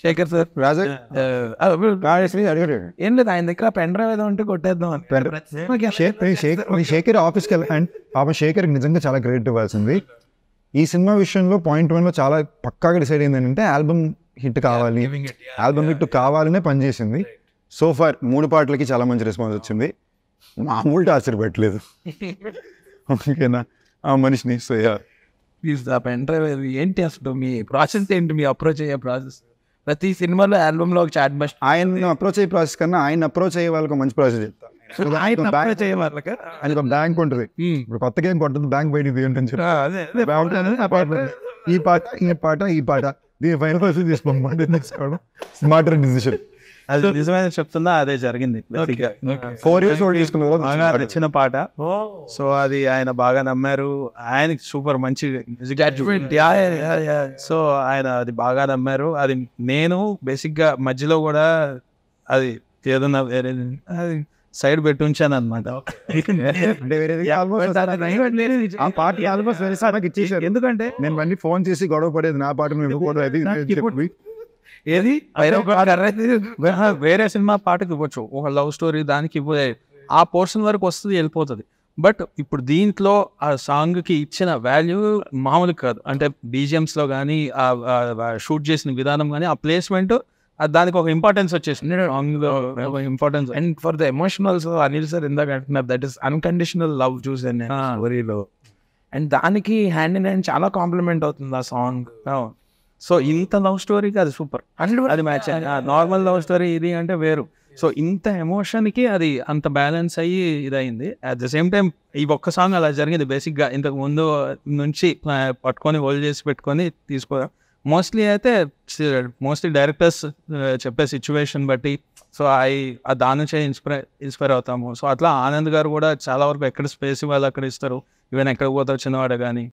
Shekhar sir రాజా అడిగాడు ఏం లేదు, ఆయన దగ్గర పెన్ డ్రైవ్ ఏదో ఉంటే కొట్టేద్దాం అని. శేఖర్ ఆఫీస్కి వెళ్ళి పాపం శేఖర్ నిజంగా చాలా క్రెడిట్ ఇవ్వాల్సింది. ఈ సినిమా విషయంలో .1లో చాలా పక్కాగా డిసైడ్ అయింది ఏంటంటే ఆల్బమ్ హిట్ కావాలి, ఆల్బమ్ హిట్ కావాలనే పనిచేసింది. సో ఫార్ 3 పాటలకి చాలా మంచి రెస్పాన్స్ వచ్చింది. మామూలు టార్చర్ పెట్టలేదు. ఓకేనా ఆ మనిషిని. సో ప్లీజ్ ఆ పెన్ డ్రైవ్ ఏంటి అసలు మీ ప్రాసెస్ ఏంటి, మీ అప్రోచ్ అయ్యే ప్రాసెస్? ప్రతి సినిమాలో ఆల్బమ్ లో ఒక చాట్ బస్ట్ ఆయన అప్రోచ్ అయ్యే ప్రాసెస్ కన్నా ఆయన అప్రోచ్ అయ్యే వాళ్ళకి మంచి ప్రాసెస్ చెప్తాను. ఆయన ఒక బ్యాంక్ ఉంటుంది, ఇప్పుడు కొత్తగా ఏం కొట్టదు, బ్యాంక్ బయట ఏంటని చెప్పి ఈ పాట దీని ఫైనల్ ప్రాసెస్ తీసుకోవడం స్మార్టర్ డిసిషన్. అది నిజమైన చెప్తుందా, అదే జరిగింది. 4 years old బాగా నచ్చిన పాట. సో అది ఆయన బాగా నమ్మారు. ఆయనకి సూపర్ మంచి సో ఆయన అది బాగా నమ్మారు. అది నేను బేసిక్ గా మధ్యలో కూడా అది ఏదన్నా వేరే అది సైడ్ పెట్టి ఉంచాను అనమాట. ఎందుకంటే నేను మళ్ళీ ఫోన్ చేసి గొడవ పడేది నా పాట ఏది వేరే సినిమా పాటకి ఇవ్వచ్చు, ఒక లవ్ స్టోరీ దానికి ఇవ్వే ఆ పోర్షన్ వరకు వస్తుంది, వెళ్ళిపోతుంది. బట్ ఇప్పుడు దీంట్లో ఆ సాంగ్ కి ఇచ్చిన వాల్యూ మామూలు కాదు. అంటే BGMs లో కానీ షూట్ చేసిన విధానం కానీ ఆ ప్లేస్మెంట్ దానికి ఒక ఇంపార్టెన్స్ వచ్చేసింది. Importance and for the emotionals Anil sir ఇందాక అంటున్నారు, దట్ ఈస్ అన్కండిషనల్ లవ్ చూసాను స్టోరీలో. అండ్ దానికి హ్యాండ్ ఇన్ హ్యాండ్ చాలా కాంప్లిమెంట్ అవుతుంది ఆ సాంగ్. సో ఇంత లవ్ స్టోరీకి అది సూపర్, అది మ్యాచ్. నార్మల్ లవ్ స్టోరీ ఇది అంటే వేరు. సో ఇంత ఎమోషన్కి అది అంత బ్యాలెన్స్ అయ్యి ఇదయింది. అట్ ద సేమ్ టైం ఈ ఒక్క సాంగ్ అలా జరిగింది. బేసిక్గా ఇంతకు ముందు నుంచి పట్టుకొని హోల్డ్ చేసి పెట్టుకొని తీసుకో మోస్ట్లీ డైరెక్టర్స్ చెప్పే సిచ్యువేషన్ బట్టి సో దాని నుంచే ఇన్స్పైర్ అవుతాము. సో అట్లా ఆనంద్ గారు కూడా చాలా వరకు ఎక్కడ స్పేస్ ఇవ్వాలి అక్కడ ఇస్తారు. ఈవెన్ ఎక్కడ పోతారు చిన్నవాడు కానీ